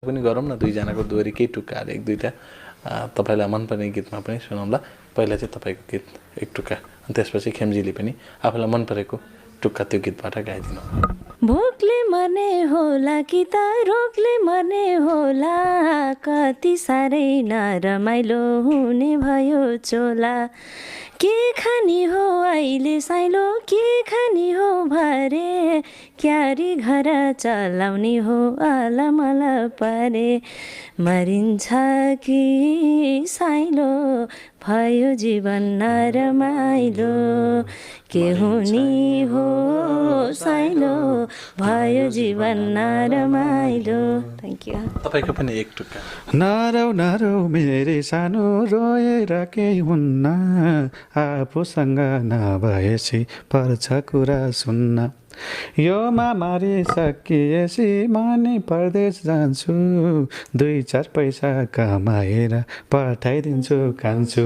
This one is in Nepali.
पनि गरौँ न दुईजनाको दोहोरी केही टुक्काहरू एक दुईवटा तपाईँलाई मनपर्ने गीतमा पनि सुनाउँला। पहिला चाहिँ तपाईँको गीत एक टुक्का अनि त्यसपछि खेम्जीले पनि आफूलाई मन परेको टुक्का त्यो गीतबाट गाइदिनु। भोकले मर्ने होला कि त रोगले मर्ने होला, कति साह्रै नरमाइलो हुने भयो चोला। के खानी हो अहिले साइलो, के खानी हो भरे, क्यारी घर चलाउने हो अलमल परे। मरिन्छ कि साइलो भयो जीवन नरमाइलो, के हुने हो साइलो भयो जीवन नरमाइलो। Thank you. तपाईँको पनि एक टुक्का। नरौ नरौ मेरे सानो रोएर केही हुन्न, आफूसँग नभएपछि पर्छ कुरा सुन्न। यो महामारी सकिएपछि म नि परदेश जान्छु, 2-4 पैसा कमाएर पठाइदिन्छु कान्छु।